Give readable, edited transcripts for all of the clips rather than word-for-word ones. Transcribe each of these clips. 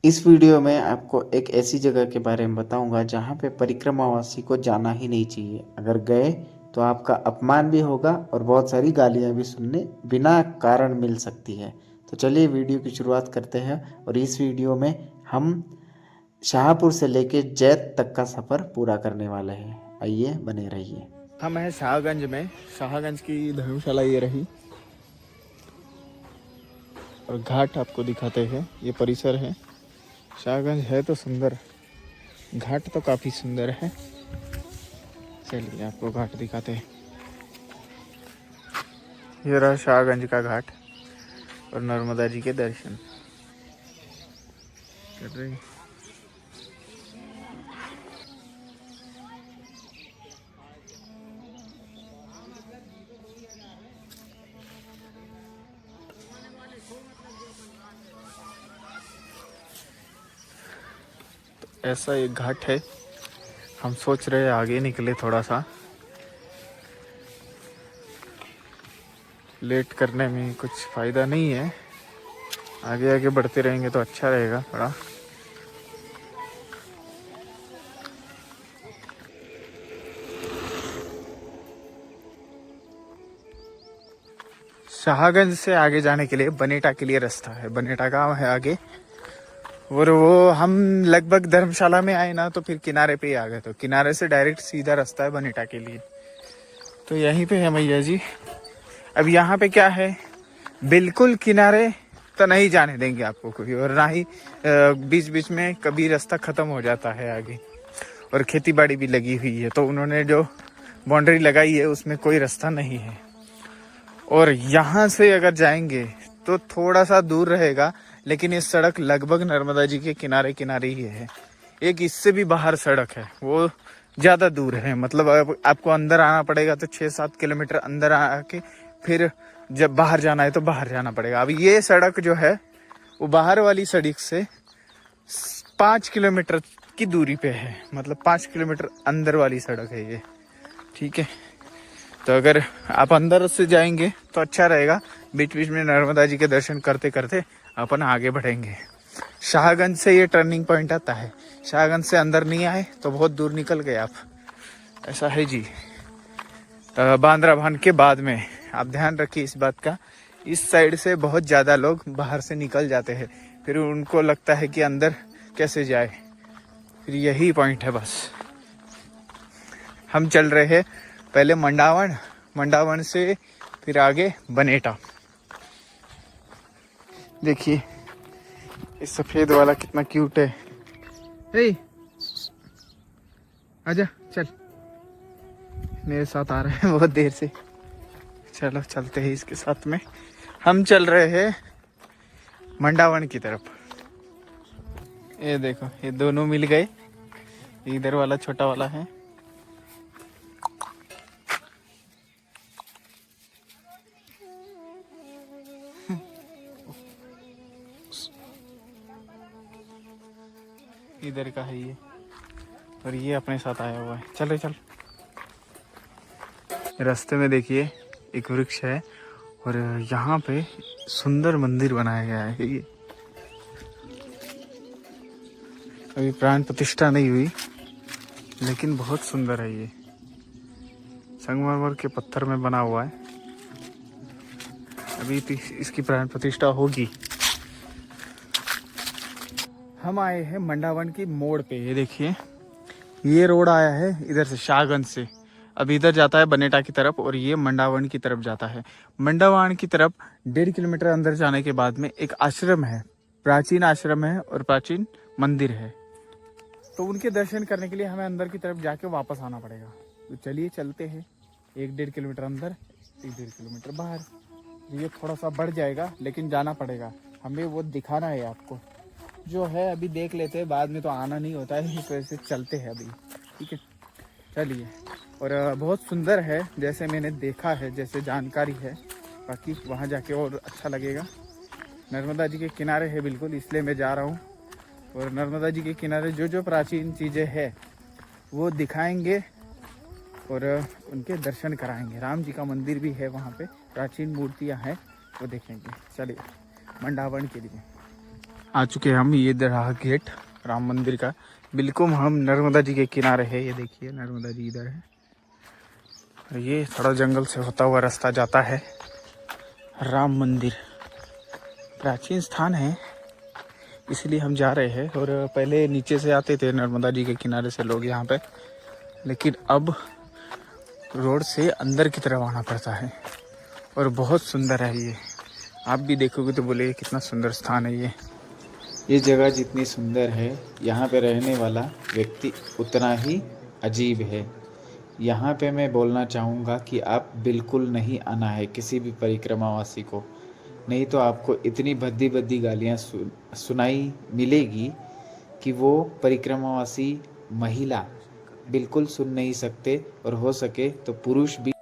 इस वीडियो में आपको एक ऐसी जगह के बारे में बताऊंगा जहां पे परिक्रमावासी को जाना ही नहीं चाहिए। अगर गए तो आपका अपमान भी होगा और बहुत सारी गालियां भी सुनने बिना कारण मिल सकती है। तो चलिए वीडियो की शुरुआत करते हैं और इस वीडियो में हम शाहपुर से लेके जैत तक का सफ़र पूरा करने वाले हैं। आइए बने रहिए। हम हैं शाहगंज में। शाहगंज की धर्मशाला ये रही और घाट आपको दिखाते हैं। ये परिसर है। शाहगंज है तो सुंदर, घाट तो काफ़ी सुंदर है। चलिए आपको घाट दिखाते हैं। ये रहा शाहगंज का घाट और नर्मदा जी के दर्शन कर रहे हैं। तो ऐसा एक घाट है। हम सोच रहे हैं आगे निकले, थोड़ा सा लेट करने में कुछ फ़ायदा नहीं है। आगे आगे बढ़ते रहेंगे तो अच्छा रहेगा थोड़ा। शाहगंज से आगे जाने के लिए बनेटा के लिए रास्ता है। बनेटा गांव है आगे। और वो हम लगभग धर्मशाला में आए ना तो फिर किनारे पे ही आ गए। तो किनारे से डायरेक्ट सीधा रास्ता है बनेटा के लिए। तो यहीं पे है मैया जी। अब यहाँ पे क्या है, बिल्कुल किनारे तो नहीं जाने देंगे आपको कोई, और ना ही बीच बीच में कभी रास्ता खत्म हो जाता है आगे। और खेती बाड़ी भी लगी हुई है, तो उन्होंने जो बाउंड्री लगाई है उसमें कोई रास्ता नहीं है। और यहाँ से अगर जाएंगे तो थोड़ा सा दूर रहेगा, लेकिन ये सड़क लगभग नर्मदा जी के किनारे किनारे ही है। एक इससे भी बाहर सड़क है, वो ज़्यादा दूर है। मतलब आपको अंदर आना पड़ेगा, तो 6-7 किलोमीटर अंदर आके फिर जब बाहर जाना है तो बाहर जाना पड़ेगा। अब ये सड़क जो है वो बाहर वाली सड़क से 5 किलोमीटर की दूरी पे है। मतलब 5 किलोमीटर अंदर वाली सड़क है ये। ठीक है, तो अगर आप अंदर से जाएंगे तो अच्छा रहेगा। बीच बीच में नर्मदा जी के दर्शन करते करते अपन आगे बढ़ेंगे। शाहगंज से ये टर्निंग पॉइंट आता है। शाहगंज से अंदर नहीं आए तो बहुत दूर निकल गए आप। ऐसा है जी। बांद्रा भान के बाद में आप ध्यान रखिए इस बात का। इस साइड से बहुत ज़्यादा लोग बाहर से निकल जाते हैं, फिर उनको लगता है कि अंदर कैसे जाए। फिर यही पॉइंट है बस। हम चल रहे हैं पहले मंडावन, मंडावन से फिर आगे बनेटा। देखिए इस सफेद वाला कितना क्यूट है। हे आजा चल, मेरे साथ आ रहे हैं बहुत देर से। चलो चलते हैं इसके साथ में। हम चल रहे हैं मंडावन की तरफ। ये देखो ये दोनों मिल गए। इधर वाला छोटा वाला है। इधर का है ये, और ये अपने साथ आया हुआ है। चलो चल। रास्ते में देखिए एक वृक्ष है और यहाँ पे सुंदर मंदिर बनाया गया है। ये अभी प्राण प्रतिष्ठा नहीं हुई, लेकिन बहुत सुंदर है ये। संगमरमर के पत्थर में बना हुआ है। अभी इसकी प्राण प्रतिष्ठा होगी। हम आए हैं मंडावन की मोड़ पे। ये देखिए ये रोड आया है इधर से शाहगंज से। अब इधर जाता है बनेटा की तरफ और ये मंडावन की तरफ जाता है। मंडावन की तरफ 1.5 किलोमीटर अंदर जाने के बाद में एक आश्रम है, प्राचीन आश्रम है और प्राचीन मंदिर है। तो उनके दर्शन करने के लिए हमें अंदर की तरफ जाके वापस आना पड़ेगा। तो चलिए चलते हैं। 1-1.5 किलोमीटर अंदर, 1-1.5 किलोमीटर बाहर। ये थोड़ा सा बढ़ जाएगा, लेकिन जाना पड़ेगा। हमें वो दिखाना है आपको। जो है अभी देख लेते हैं, बाद में तो आना नहीं होता है, इस वजह से चलते हैं अभी। ठीक है चलिए। और बहुत सुंदर है जैसे मैंने देखा है, जैसे जानकारी है। बाकी वहाँ जाके और अच्छा लगेगा। नर्मदा जी के किनारे है बिल्कुल, इसलिए मैं जा रहा हूँ। और नर्मदा जी के किनारे जो जो प्राचीन चीज़ें हैं वो दिखाएंगे और उनके दर्शन कराएंगे। राम जी का मंदिर भी है वहाँ पे, प्राचीन मूर्तियाँ हैं, वो देखेंगे। चलिए मंडावन के लिए। आ चुके हैं हम, ये रहा गेट राम मंदिर का। बिल्कुल हम नर्मदा जी के किनारे है, ये देखिए नर्मदा जी इधर है। और ये थोड़ा जंगल से होता हुआ रास्ता जाता है राम मंदिर। प्राचीन स्थान है इसलिए हम जा रहे हैं। और पहले नीचे से आते थे नर्मदा जी के किनारे से लोग यहाँ पे, लेकिन अब रोड से अंदर की तरफ आना पड़ता है। और बहुत सुंदर है ये, आप भी देखोगे तो बोले कितना सुंदर स्थान है ये। ये जगह जितनी सुंदर है, यहाँ पे रहने वाला व्यक्ति उतना ही अजीब है। यहाँ पे मैं बोलना चाहूँगा कि आप बिल्कुल नहीं आना है किसी भी परिक्रमावासी को, नहीं तो आपको इतनी भद्दी भद्दी गालियाँ सुनाई मिलेगी कि वो परिक्रमावासी महिला बिल्कुल सुन नहीं सकते, और हो सके तो पुरुष भी।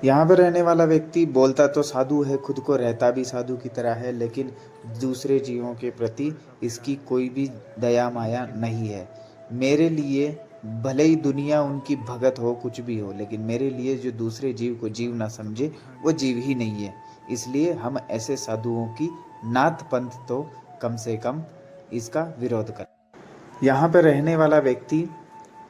यहाँ पर रहने वाला व्यक्ति बोलता तो साधु है, खुद को रहता भी साधु की तरह है, लेकिन दूसरे जीवों के प्रति इसकी कोई भी दया माया नहीं है। मेरे लिए भले ही दुनिया उनकी भगत हो, कुछ भी हो, लेकिन मेरे लिए जो दूसरे जीव को जीव ना समझे वो जीव ही नहीं है। इसलिए हम ऐसे साधुओं की नात पंथ तो कम से कम इसका विरोध करें। यहाँ पर रहने वाला व्यक्ति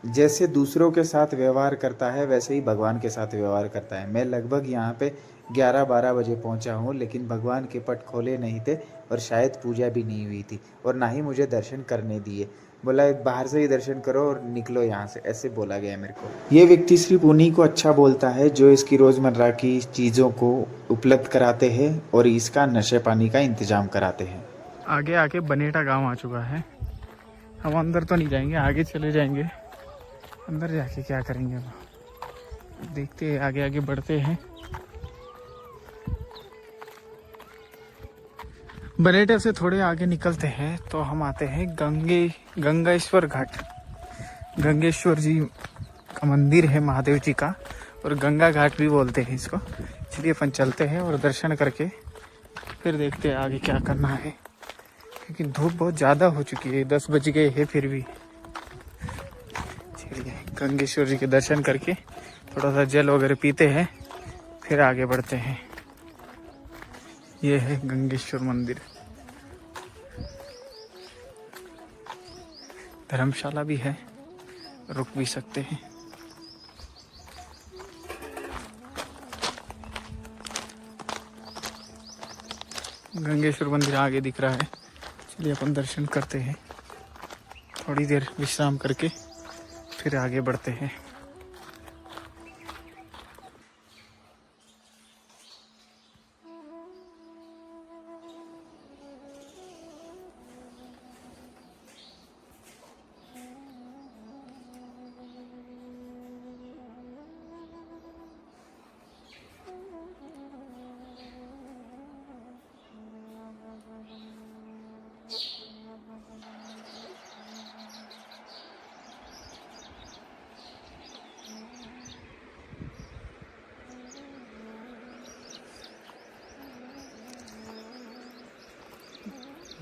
जैसे दूसरों के साथ व्यवहार करता है वैसे ही भगवान के साथ व्यवहार करता है। मैं लगभग यहाँ पे 11-12 बजे पहुँचा हूँ, लेकिन भगवान के पट खोले नहीं थे और शायद पूजा भी नहीं हुई थी, और ना ही मुझे दर्शन करने दिए। बोला बाहर से ही दर्शन करो और निकलो यहाँ से, ऐसे बोला गया मेरे को। ये व्यक्ति सिर्फ उन्हीं को अच्छा बोलता है जो इसकी रोज़मर्रा की चीज़ों को उपलब्ध कराते हैं और इसका नशे पानी का इंतजाम कराते हैं। आगे आके बनेटा गांव आ चुका है। हम अंदर तो नहीं जाएंगे, आगे चले जाएंगे। अंदर जाके क्या करेंगे देखते हैं, आगे आगे बढ़ते हैं। बनेटे से थोड़े आगे निकलते हैं तो हम आते हैं गंगेश्वर घाट। गंगेश्वर जी का मंदिर है महादेव जी का, और गंगा घाट भी बोलते हैं इसको। चलिए अपन चलते हैं और दर्शन करके फिर देखते हैं आगे क्या करना है, क्योंकि धूप बहुत ज़्यादा हो चुकी है, 10 बज गए हैं फिर भी। चलिए गंगेश्वर जी के दर्शन करके थोड़ा सा जल वगैरह पीते हैं, फिर आगे बढ़ते हैं। ये है गंगेश्वर मंदिर। धर्मशाला भी है, रुक भी सकते हैं। गंगेश्वर मंदिर आगे दिख रहा है। चलिए अपन दर्शन करते हैं, थोड़ी देर विश्राम करके फिर आगे बढ़ते हैं।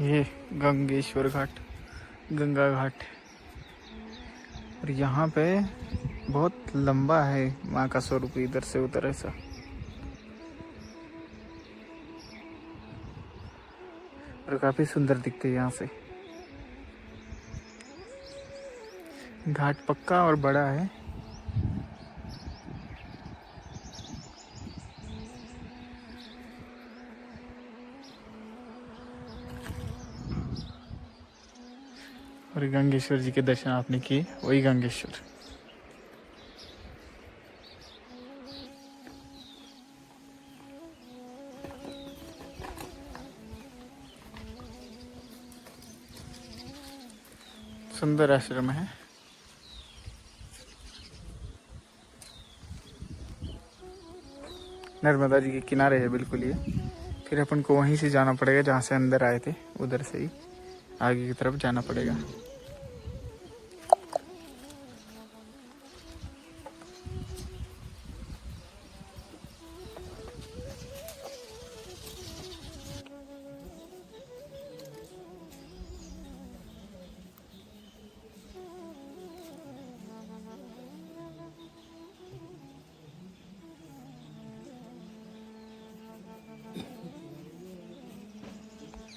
ये गंगेश्वर घाट, गंगा घाट। और यहाँ पे बहुत लंबा है माँ का स्वरूप, इधर से उधर ऐसा। और काफी सुंदर दिखते हैं यहाँ से। घाट पक्का और बड़ा है। और गंगेश्वर जी के दर्शन आपने किए, वही गंगेश्वर। सुंदर आश्रम है। नर्मदा जी के किनारे है बिल्कुल ये। फिर अपन को वहीं से जाना पड़ेगा जहाँ से अंदर आए थे, उधर से ही आगे की तरफ जाना पड़ेगा।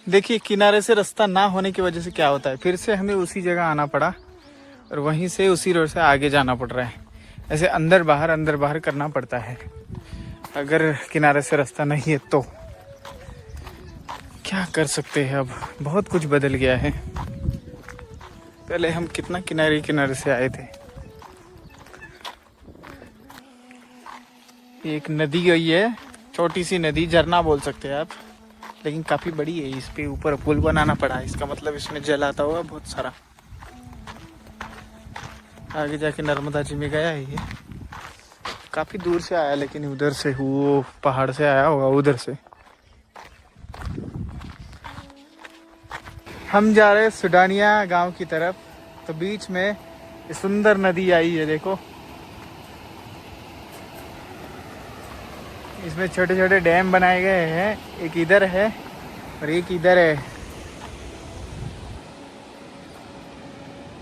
देखिए किनारे से रास्ता ना होने की वजह से क्या होता है, फिर से हमें उसी जगह आना पड़ा और वहीं से उसी रोड से आगे जाना पड़ रहा है। ऐसे अंदर बाहर करना पड़ता है अगर किनारे से रास्ता नहीं है तो। क्या कर सकते हैं, अब बहुत कुछ बदल गया है। पहले हम कितना किनारे किनारे से आए थे। एक नदी गई है, छोटी सी नदी, झरना बोल सकते हैं आप, लेकिन काफी बड़ी है। इस पे ऊपर पुल बनाना पड़ा है, इसका मतलब इसमें जल आता होगा बहुत सारा। आगे जाके नर्मदा जी में गया है ये। काफी दूर से आया, लेकिन उधर से वो पहाड़ से आया होगा उधर से। हम जा रहे हैं सुडानिया गांव की तरफ, तो बीच में ये सुंदर नदी आई है देखो। इसमें छोटे छोटे डैम बनाए गए हैं, एक इधर है और एक इधर है।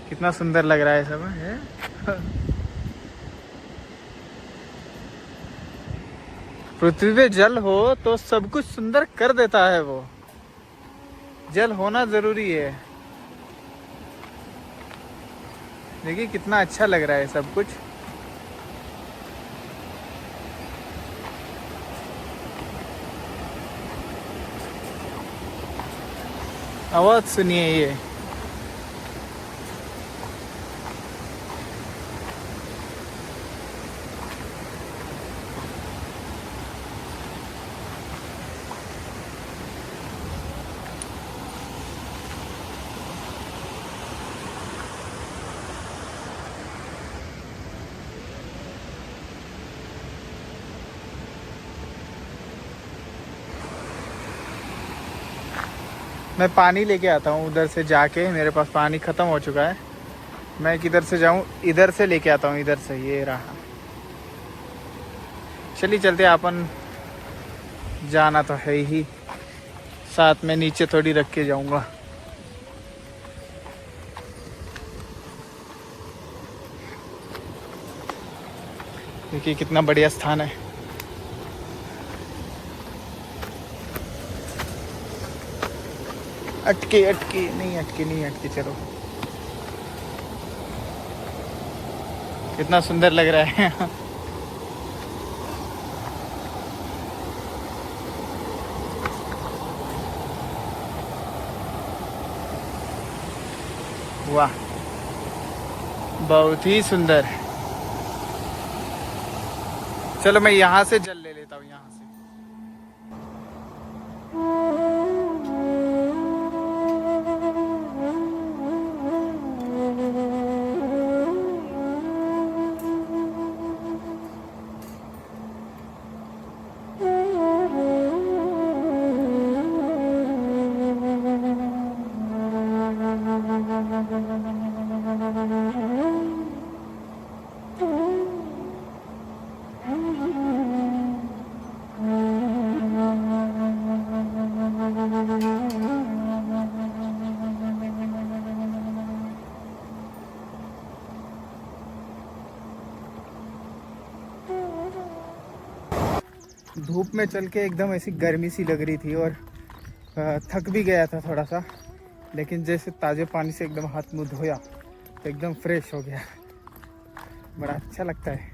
कितना सुंदर लग रहा है सब है। पृथ्वी पे जल हो तो सब कुछ सुंदर कर देता है वो। जल होना जरूरी है। देखिए कितना अच्छा लग रहा है सब कुछ। आवाज सुनिए ये। मैं पानी लेके आता हूँ उधर से जाके, मेरे पास पानी ख़त्म हो चुका है। मैं किधर से जाऊँ, इधर से लेके आता हूँ, इधर से। ये रहा। चलिए चलते, अपन जाना तो है ही, साथ में नीचे थोड़ी रख के जाऊँगा। देखिए कितना बढ़िया स्थान है। अटके नहीं अटके चलो। कितना सुंदर लग रहा है। वाह, बहुत ही सुंदर। चलो मैं यहाँ से जल ले लेता हूँ, यहाँ से। धूप में चल के एकदम ऐसी गर्मी सी लग रही थी और थक भी गया था थोड़ा सा, लेकिन जैसे ताज़े पानी से एकदम हाथ मुंह धोया तो एकदम फ्रेश हो गया। बड़ा अच्छा लगता है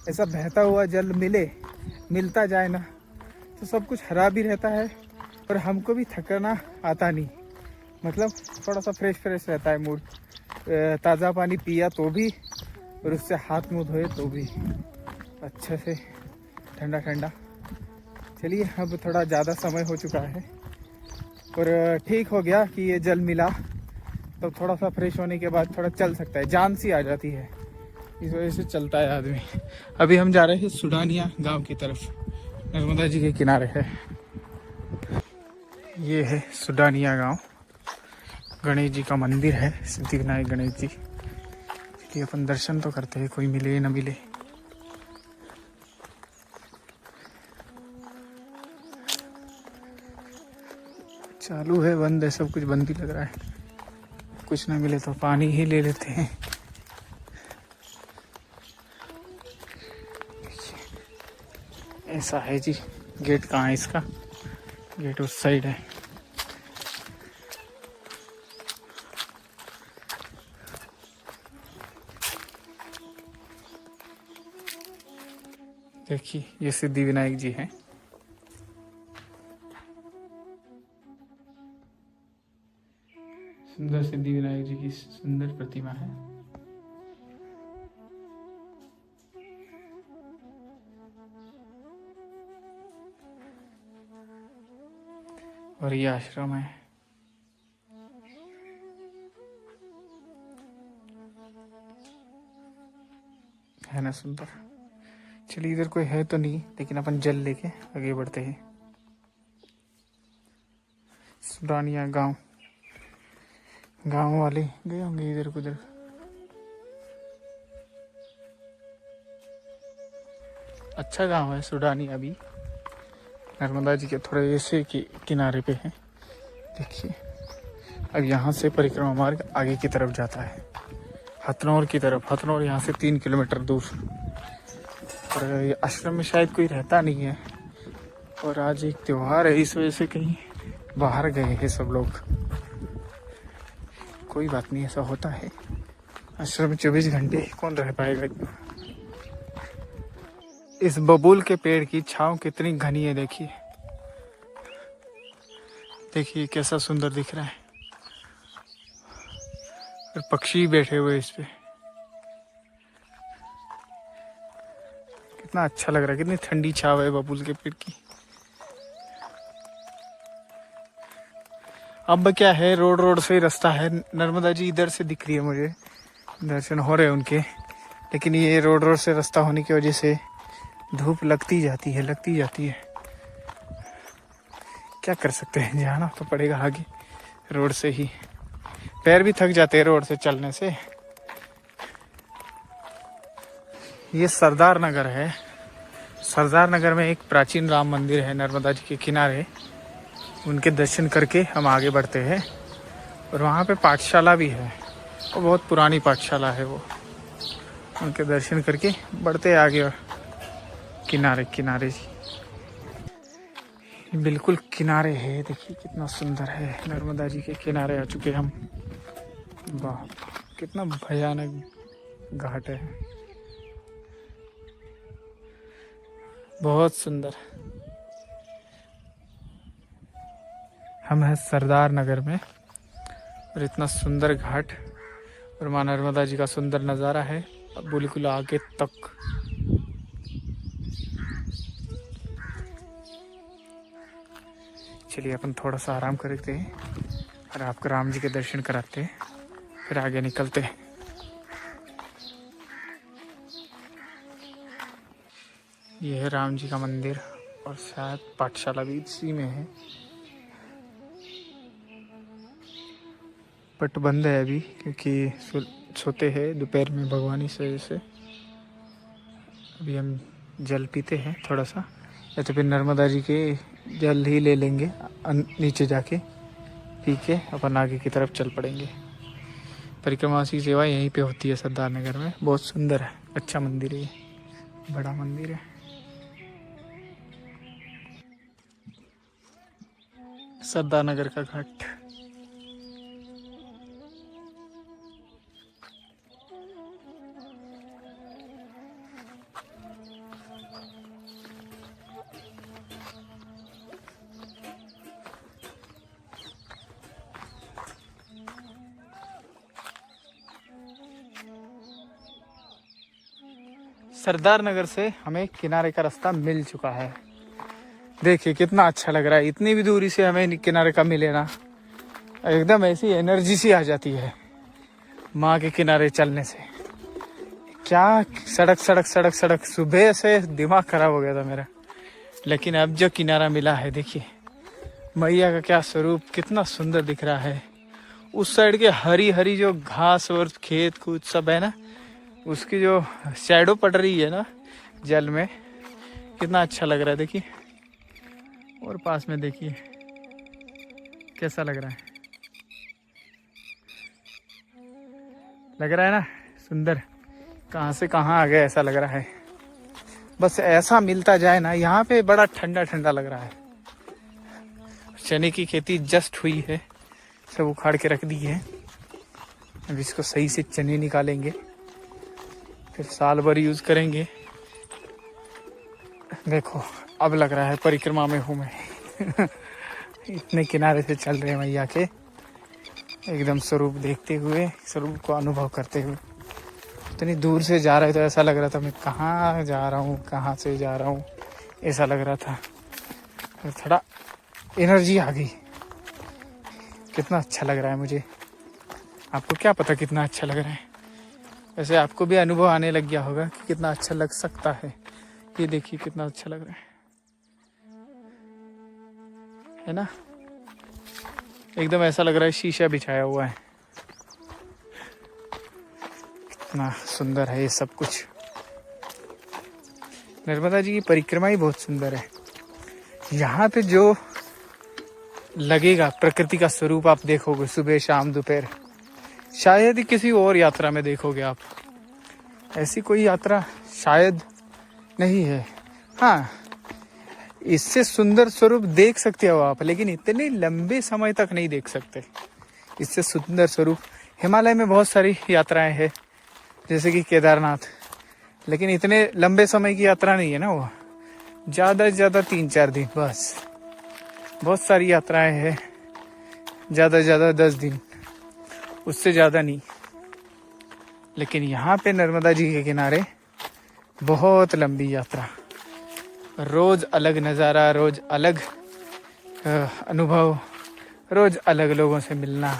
ऐसा बहता हुआ जल मिलता जाए ना, तो सब कुछ हरा भी रहता है और हमको भी थकना आता नहीं। मतलब थोड़ा सा फ्रेश रहता है मूड। ताज़ा पानी पिया तो भी और उससे हाथ मुंह धोए तो भी अच्छे से ठंडा। चलिए अब थोड़ा ज़्यादा समय हो चुका है और ठीक हो गया कि ये जल मिला, तो थोड़ा सा फ्रेश होने के बाद थोड़ा चल सकता है, जान सी आ जाती है, इस वजह से चलता है आदमी। अभी हम जा रहे हैं सुडानिया गांव की तरफ, नर्मदा जी के किनारे है। ये है सुडानिया गांव। गणेश जी का मंदिर है, सिद्धिविनायक गणेश जी। चलिए अपन दर्शन तो करते हैं, कोई मिले ना मिले। चालू है बंद है, सब कुछ बंद ही लग रहा है। कुछ ना मिले तो पानी ही ले लेते हैं। ऐसा है जी। गेट कहाँ है इसका? गेट उस साइड है। देखिए ये सिद्धि विनायक जी हैं। सुंदर सिद्धि विनायक जी की सुंदर प्रतिमा है। और ये आश्रम है ना सुंदर। चलिए इधर कोई है तो नहीं, लेकिन अपन जल लेके आगे बढ़ते हैं। सुडानिया गांव, गांव वाले गए होंगे इधर उधर। अच्छा गांव है सुडानिया भी, नर्मदा जी के थोड़े ऐसे किनारे पे है। देखिए अब यहाँ से परिक्रमा मार्ग आगे की तरफ जाता है हथनौर की तरफ। हथनौर यहाँ से 3 किलोमीटर दूर। और ये आश्रम में शायद कोई रहता नहीं है, और आज एक त्योहार है, इस वजह से कहीं बाहर गए हैं सब लोग। कोई बात नहीं, ऐसा होता है। आश्रम में 24 घंटे कौन रह पाएगा। इस बबूल के पेड़ की छांव कितनी घनी है, देखिए देखिए कैसा सुंदर दिख रहा है। और पक्षी बैठे हुए इस पे, कितना अच्छा लग रहा है। कितनी ठंडी छाव है बबूल के पेड़ की। अब क्या है, रोड से ही रास्ता है। नर्मदा जी इधर से दिख रही है मुझे, दर्शन हो रहे हैं उनके। लेकिन ये रोड से रास्ता होने की वजह से धूप लगती जाती है। क्या कर सकते हैं, जाना तो पड़ेगा आगे। रोड से ही पैर भी थक जाते हैं रोड से चलने से। ये सरदार नगर है। सरदार नगर में एक प्राचीन राम मंदिर है नर्मदा जी के किनारे। उनके दर्शन करके हम आगे बढ़ते हैं। और वहाँ पे पाठशाला भी है, और बहुत पुरानी पाठशाला है वो। उनके दर्शन करके बढ़ते आगे। और किनारे बिल्कुल किनारे है। देखिए कितना सुंदर है, नर्मदा जी के किनारे आ चुके हम। वाह कितना भयानक घाट है, बहुत सुंदर। हम हैं सरदार नगर में, और इतना सुंदर घाट और माँ नर्मदा जी का सुंदर नज़ारा है बिल्कुल आगे तक। चलिए अपन थोड़ा सा आराम करते हैं और आपको राम जी के दर्शन कराते हैं, फिर आगे निकलते हैं। यह है राम जी का मंदिर, और शायद पाठशाला भी इसी में है। बट बंद है अभी, क्योंकि सोते हैं दोपहर में भगवान, इस वजह से। अभी हम जल पीते हैं थोड़ा सा, या तो फिर नर्मदा जी के जल ही ले लेंगे नीचे जाके, पी के अपन आगे की तरफ चल पड़ेंगे। परिक्रमा की सेवा यहीं पे होती है सरदार नगर में। बहुत सुंदर है, अच्छा मंदिर है, ये बड़ा मंदिर है। सरदार नगर का घाट। सरदार नगर से हमें किनारे का रास्ता मिल चुका है। देखिए कितना अच्छा लग रहा है। इतनी भी दूरी से हमें किनारे का मिले ना, एकदम ऐसी एनर्जी सी आ जाती है माँ के किनारे चलने से। क्या सड़क सुबह से दिमाग खराब हो गया था मेरा, लेकिन अब जो किनारा मिला है, देखिए मैया का क्या स्वरूप, कितना सुंदर दिख रहा है। उस साइड के हरी हरी जो घास और खेत कूद सब है ना, उसकी जो शैडो पड़ रही है ना जल में, कितना अच्छा लग रहा है। देखिए, और पास में देखिए कैसा लग रहा है ना सुंदर। कहाँ से कहाँ आ गए ऐसा लग रहा है। बस ऐसा मिलता जाए ना, यहाँ पे बड़ा ठंडा ठंडा लग रहा है। चने की खेती जस्ट हुई है, सब उखाड़ के रख दी है। अब इसको सही से चने निकालेंगे, फिर साल भर यूज करेंगे। देखो अब लग रहा है परिक्रमा में हूँ मैं। इतने किनारे से चल रहे हैं मैया के, एकदम स्वरूप देखते हुए, स्वरूप को अनुभव करते हुए। इतनी दूर से जा रहे तो ऐसा लग रहा था मैं कहाँ जा रहा हूँ, कहाँ से जा रहा हूँ, ऐसा लग रहा था। और थोड़ा एनर्जी आ गई। कितना अच्छा लग रहा है मुझे। आपको क्या पता कितना अच्छा लग रहा है। वैसे आपको भी अनुभव आने लग गया होगा कि कितना अच्छा लग सकता है। ये देखिए कितना अच्छा लग रहा है ना। एकदम ऐसा लग रहा है शीशा बिछाया हुआ है। कितना सुंदर है ये सब कुछ। नर्मदा जी की परिक्रमा ही बहुत सुंदर है। यहाँ पे जो लगेगा प्रकृति का स्वरूप आप देखोगे सुबह शाम दोपहर, शायद ही किसी और यात्रा में देखोगे आप। ऐसी कोई यात्रा शायद नहीं है। हाँ, इससे सुंदर स्वरूप देख सकते हो आप, लेकिन इतने लंबे समय तक नहीं देख सकते। इससे सुंदर स्वरूप हिमालय में बहुत सारी यात्राएं हैं, जैसे कि केदारनाथ, लेकिन इतने लंबे समय की यात्रा नहीं है ना वो। ज़्यादा से ज़्यादा 3-4 दिन बस। बहुत सारी यात्राएं हैं, ज़्यादा से ज़्यादा 10 दिन, उससे ज़्यादा नहीं। लेकिन यहाँ पे नर्मदा जी के किनारे बहुत लंबी यात्रा, रोज़ अलग नज़ारा, रोज़ अलग अनुभव, रोज़ अलग लोगों से मिलना,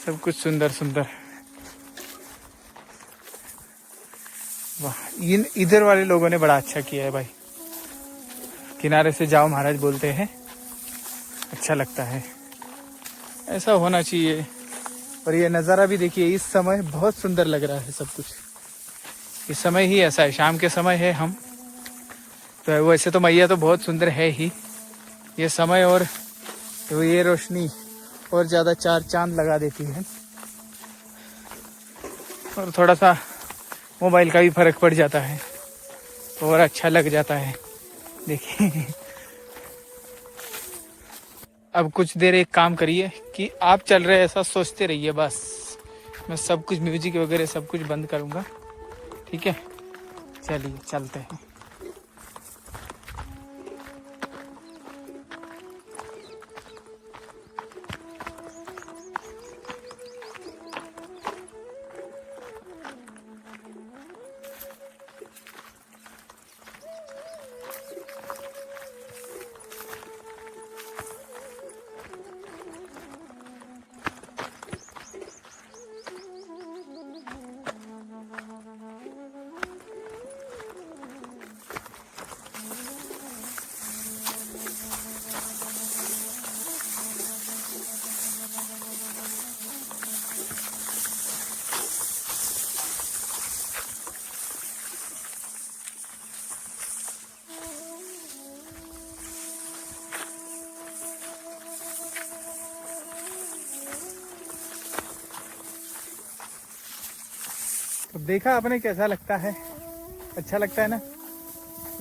सब कुछ सुंदर सुंदर। वाह, इधर वाले लोगों ने बड़ा अच्छा किया है भाई। किनारे से जाओ महाराज बोलते हैं, अच्छा लगता है। ऐसा होना चाहिए। और ये नज़ारा भी देखिए, इस समय बहुत सुंदर लग रहा है सब कुछ। इस समय ही ऐसा है, शाम के समय है हम तो। वैसे तो मैया तो बहुत सुंदर है ही, ये समय और तो ये रोशनी और ज़्यादा 4 चांद लगा देती है। और थोड़ा सा मोबाइल का भी फर्क पड़ जाता है और अच्छा लग जाता है। देखिए अब कुछ देर एक काम करिए कि आप चल रहे ऐसा सोचते रहिए बस। मैं सब कुछ म्यूजिक वगैरह सब कुछ बंद करूँगा, ठीक है। चलिए चलते हैं। तो देखा आपने कैसा लगता है, अच्छा लगता है ना।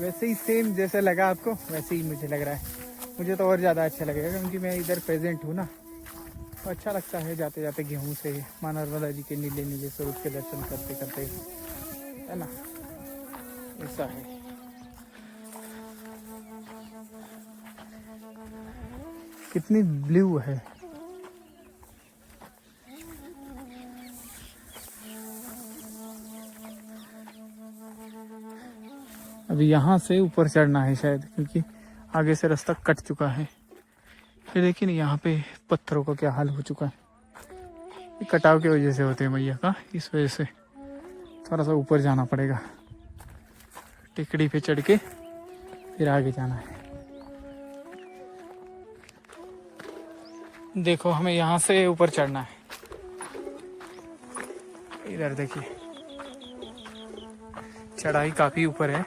वैसे ही सेम जैसे लगा आपको वैसे ही मुझे लग रहा है। मुझे तो और ज़्यादा अच्छा लगेगा क्योंकि मैं इधर प्रेजेंट हूँ ना, तो अच्छा लगता है जाते जाते गेहूँ से माँ नर्मदा जी के नीले नीले स्वरूप के दर्शन करते करते, है ना। ऐसा है। कितनी ब्लू है। अभी यहाँ से ऊपर चढ़ना है शायद, क्योंकि आगे से रास्ता कट चुका है। ये देखिए यहाँ पे पत्थरों का क्या हाल हो चुका है। ये कटाव की वजह से होते हैं मैया का, इस वजह से थोड़ा सा ऊपर जाना पड़ेगा। टिकड़ी पे चढ़ के फिर आगे जाना है। देखो हमें यहाँ से ऊपर चढ़ना है। इधर देखिए चढ़ाई काफी ऊपर है,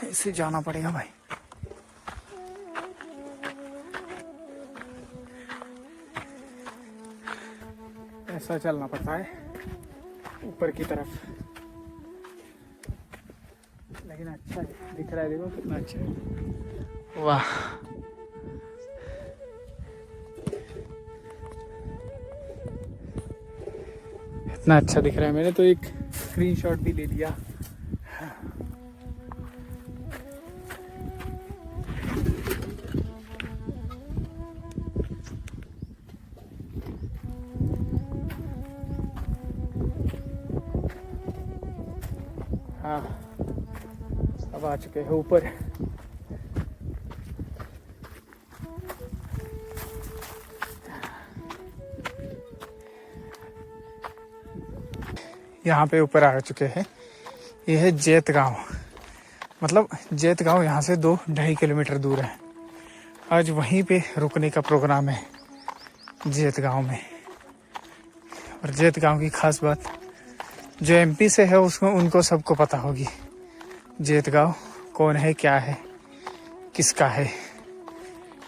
इससे जाना पड़ेगा भाई। ऐसा चलना पड़ता है ऊपर की तरफ, लेकिन अच्छा है, दिख रहा है। देखो कितना अच्छा है। वाह, इतना अच्छा दिख रहा है। मैंने तो एक स्क्रीनशॉट भी ले लिया। हाँ अब आ चुके हैं ऊपर। यहाँ पे ऊपर आ चुके हैं। ये है जैत गांव, मतलब जैत गांव यहाँ से 2-2.5 किलोमीटर दूर है। आज वहीं पे रुकने का प्रोग्राम है जैत गांव में। और जैत गांव की खास बात, जो एमपी से है उसको उनको सबको पता होगी जैत गांव कौन है, क्या है, किसका है,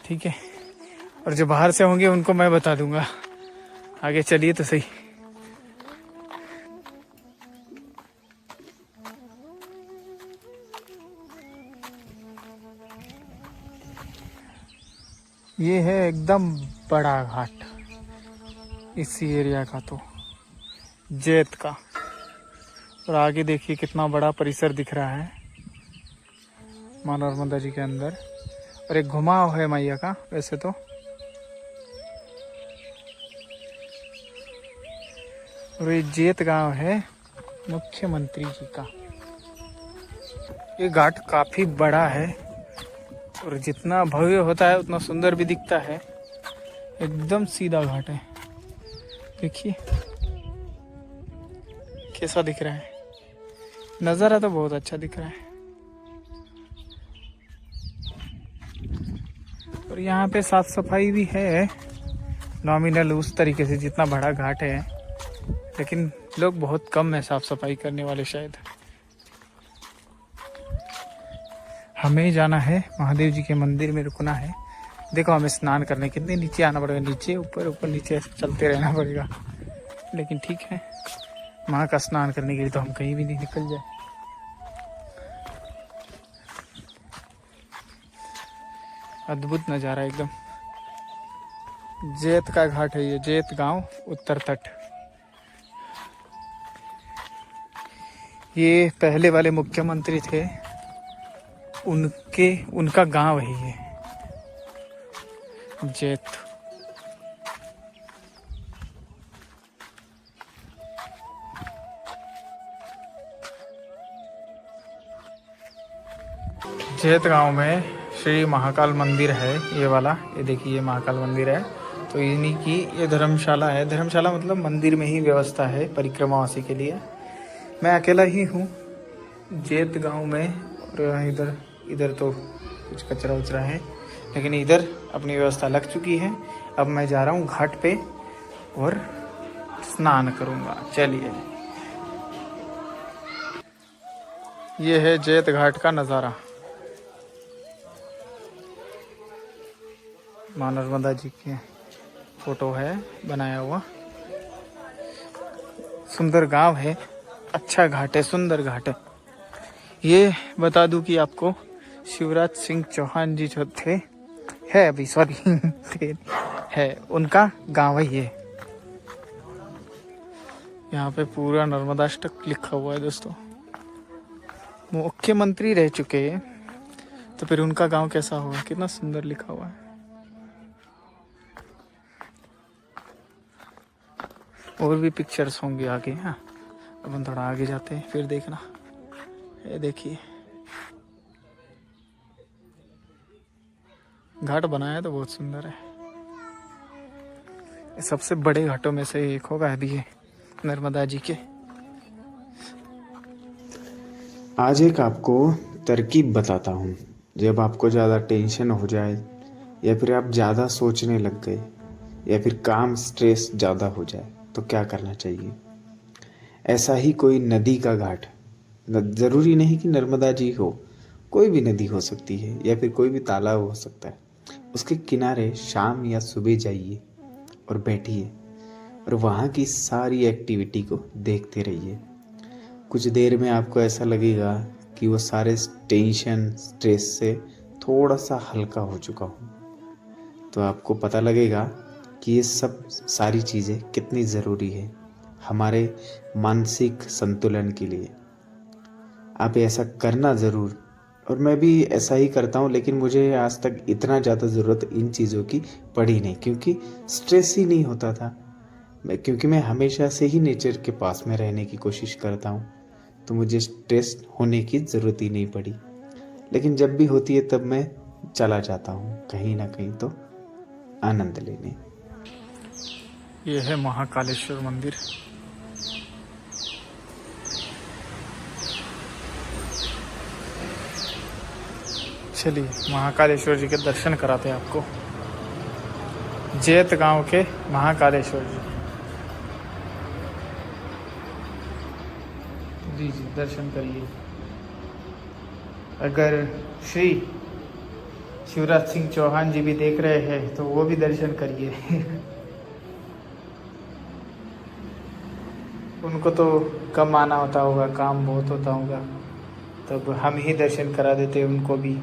ठीक है। और जो बाहर से होंगे उनको मैं बता दूंगा। आगे चलिए तो सही। ये है एकदम बड़ा घाट इसी एरिया का, तो जैत का। और आगे देखिए कितना बड़ा परिसर दिख रहा है माँ नर्मदा जी के अंदर। और एक घुमाव है मैया का वैसे तो। और ये जैत गांव है मुख्यमंत्री जी का। ये घाट काफी बड़ा है और जितना भव्य होता है उतना सुंदर भी दिखता है। एकदम सीधा घाट है, देखिए कैसा दिख रहा है। नज़ारा तो बहुत अच्छा दिख रहा है। और यहाँ पे साफ सफाई भी है नॉमिनल उस तरीके से जितना बड़ा घाट है, लेकिन लोग बहुत कम है साफ सफाई करने वाले शायद। हमें जाना है महादेव जी के मंदिर में, रुकना है। देखो हमें स्नान करने कितने नीचे आना पड़ेगा, नीचे ऊपर ऊपर नीचे चलते रहना पड़ेगा, लेकिन ठीक है। माँ का स्नान करने के लिए तो हम कहीं भी नहीं निकल जाए। अद्भुत नज़ारा एकदम। जैत का घाट है ये, जैत गांव उत्तर तट। ये पहले वाले मुख्यमंत्री थे, उनका गांव है ये जैत। जैत गांव में श्री महाकाल मंदिर है ये वाला। ये देखिए ये महाकाल मंदिर है, तो इन्हीं की ये धर्मशाला है। धर्मशाला मतलब मंदिर में ही व्यवस्था है परिक्रमावासी के लिए। मैं अकेला ही हूँ जैत गांव में। और इधर तो कुछ कचरा उचरा है, लेकिन इधर अपनी व्यवस्था लग चुकी है। अब मैं जा रहा हूँ घाट पे और स्नान करूँगा। चलिए, ये है जैत घाट का नज़ारा। माँ नर्मदा जी की फोटो है बनाया हुआ। सुंदर गांव है, अच्छा घाट है, सुंदर घाट है। ये बता दूं कि आपको शिवराज सिंह चौहान जी जो थे, है अभी सॉरी है, उनका गांव है ये। यहाँ पे पूरा नर्मदाष्टक लिखा हुआ है दोस्तों। मुख्यमंत्री रह चुके हैं तो फिर उनका गांव कैसा होगा, कितना सुंदर लिखा हुआ है। और भी पिक्चर्स होंगे आगे। हाँ, अब हम थोड़ा आगे जाते हैं फिर देखना। ये देखिए घाट बनाया तो बहुत सुंदर है। सबसे बड़े घाटों में से एक होगा अभी ये नर्मदा जी के। आज एक आपको तरकीब बताता हूँ। जब आपको ज़्यादा टेंशन हो जाए, या फिर आप ज़्यादा सोचने लग गए, या फिर काम स्ट्रेस ज़्यादा हो जाए, तो क्या करना चाहिए। ऐसा ही कोई नदी का घाट, ज़रूरी नहीं कि नर्मदा जी हो, कोई भी नदी हो सकती है, या फिर कोई भी तालाब हो सकता है। उसके किनारे शाम या सुबह जाइए और बैठिए और वहाँ की सारी एक्टिविटी को देखते रहिए। कुछ देर में आपको ऐसा लगेगा कि वो सारे टेंशन स्ट्रेस से थोड़ा सा हल्का हो चुका हूँ। तो आपको पता लगेगा कि ये सब सारी चीज़ें कितनी ज़रूरी है हमारे मानसिक संतुलन के लिए। आप ऐसा करना ज़रूर। और मैं भी ऐसा ही करता हूँ, लेकिन मुझे आज तक इतना ज़्यादा ज़रूरत इन चीज़ों की पड़ी नहीं, क्योंकि स्ट्रेस ही नहीं होता था। क्योंकि मैं हमेशा से ही नेचर के पास में रहने की कोशिश करता हूँ। तो मुझे स्ट्रेस होने की ज़रूरत ही नहीं पड़ी। लेकिन जब भी होती है तब मैं चला जाता हूँ कहीं ना कहीं तो आनंद लेने। ये है महाकालेश्वर मंदिर। चलिए महाकालेश्वर जी के दर्शन कराते हैं आपको। जैत गांव के महाकालेश्वर जी जी दर्शन करिए। अगर श्री शिवराज सिंह चौहान जी भी देख रहे हैं तो वो भी दर्शन करिए। उनको तो कम आना होता होगा, काम बहुत होता होगा, तब हम ही दर्शन करा देते उनको भी।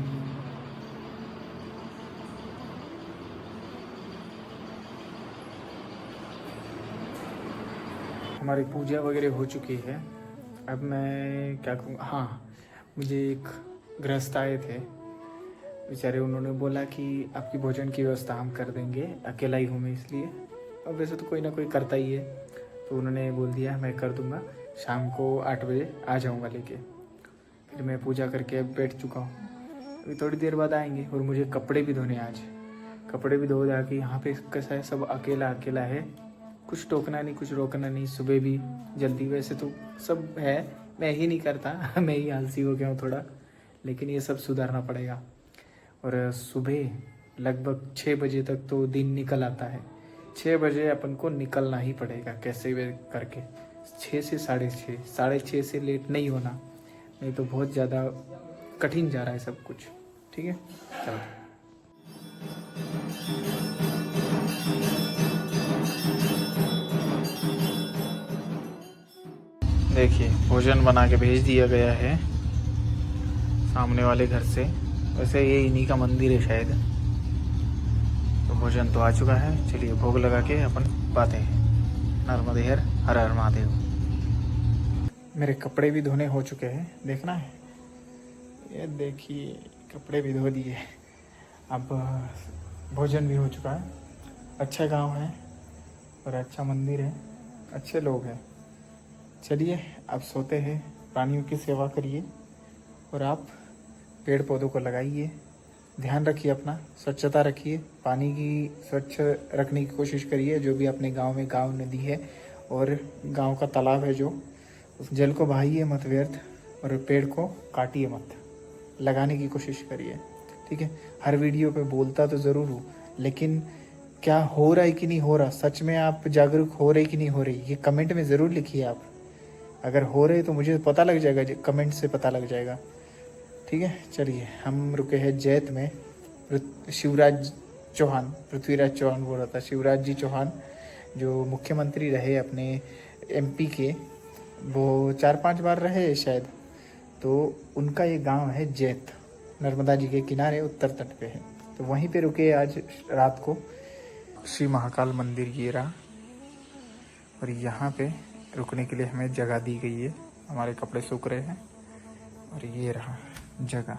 हमारी पूजा वगैरह हो चुकी है। अब मैं क्या कहूँगा, हाँ मुझे एक गृहस्थ आए थे बेचारे, उन्होंने बोला कि आपकी भोजन की व्यवस्था हम कर देंगे, अकेला ही हूँ मैं इसलिए। अब वैसे तो कोई ना कोई करता ही है, तो उन्होंने बोल दिया मैं कर दूंगा, शाम को 8 बजे आ जाऊंगा लेके। फिर मैं पूजा करके अब बैठ चुका हूँ, अभी थोड़ी देर बाद आएंगे। और मुझे कपड़े भी धोने, आज कपड़े भी धो जाके। यहाँ पे कैसा है, सब अकेला अकेला है, कुछ टोकना नहीं, कुछ रोकना नहीं। सुबह भी जल्दी, वैसे तो सब है, मैं ही नहीं करता मैं ही आलसी हो गया हूँ थोड़ा, लेकिन ये सब सुधारना पड़ेगा। और सुबह लगभग 6 बजे तक तो दिन निकल आता है। 6 बजे अपन को निकलना ही पड़ेगा कैसे भी करके। 6 से 6:30, 6:30 से लेट नहीं होना, नहीं तो बहुत ज़्यादा कठिन जा रहा है सब कुछ। ठीक है, चलो। देखिए भोजन बना के भेज दिया गया है सामने वाले घर से। वैसे ये इन्हीं का मंदिर है शायद। तो भोजन तो आ चुका है, चलिए भोग लगा के अपन बातें हैं। नर्मदे हर हर महादेव। मेरे कपड़े भी धोने हो चुके हैं, देखना है, ये देखिए कपड़े भी धो दिए। अब भोजन भी हो चुका है। अच्छा गांव है और अच्छा मंदिर है, अच्छे लोग हैं। चलिए अब सोते हैं, प्राणियों की सेवा करिए और आप पेड़ पौधों को लगाइए, ध्यान रखिए अपना, स्वच्छता रखिए, पानी की स्वच्छ रखने की कोशिश करिए। जो भी अपने गांव में गांव नदी है और गांव का तालाब है, जो उस जल को बहाइए मत व्यर्थ, और पेड़ को काटिए मत, लगाने की कोशिश करिए। ठीक है, हर वीडियो पे बोलता तो ज़रूर हूँ, लेकिन क्या हो रहा है कि नहीं हो रहा, सच में आप जागरूक हो रहे कि नहीं हो रही, ये कमेंट में ज़रूर लिखिए आप। अगर हो रहे तो मुझे पता लग जाएगा, कमेंट से पता लग जाएगा। ठीक है, चलिए हम रुके हैं जैत में। शिवराज चौहान, पृथ्वीराज चौहान बोल रहा था, शिवराज जी चौहान जो मुख्यमंत्री रहे अपने MP के, वो 4-5 बार रहे शायद। तो उनका ये गांव है जैत, नर्मदा जी के किनारे उत्तर तट पे है। तो वहीं पे रुके आज रात को। श्री महाकाल मंदिर ये रहा, और यहाँ पे रुकने के लिए हमें जगह दी गई है। हमारे कपड़े सूख रहे हैं और ये रहा जगह।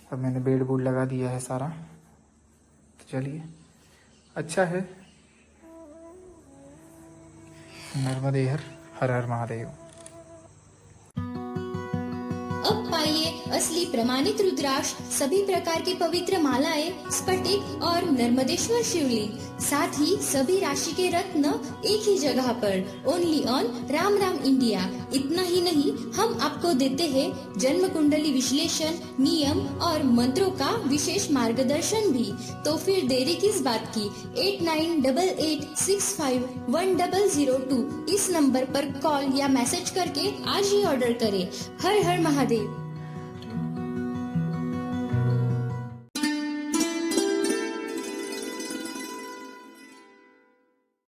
अब मैंने बेड बूड लगा दिया है सारा, तो चलिए अच्छा है। नर्मदे हर हर महादेव। अब पाइए असली प्रमाणित रुद्राक्ष, सभी प्रकार की पवित्र मालाएं, स्फटिक और नर्मदेश्वर शिवलिंग, साथ ही सभी राशि के रत्न एक ही जगह पर, only on Ram Ram India. इतना ही नहीं, हम आपको देते हैं जन्म कुंडली विश्लेषण, नियम और मंत्रों का विशेष मार्गदर्शन भी। तो फिर देरी किस बात की, 8988651002 इस नंबर पर कॉल या मैसेज करके आज ही ऑर्डर करें। हर हर महादेव।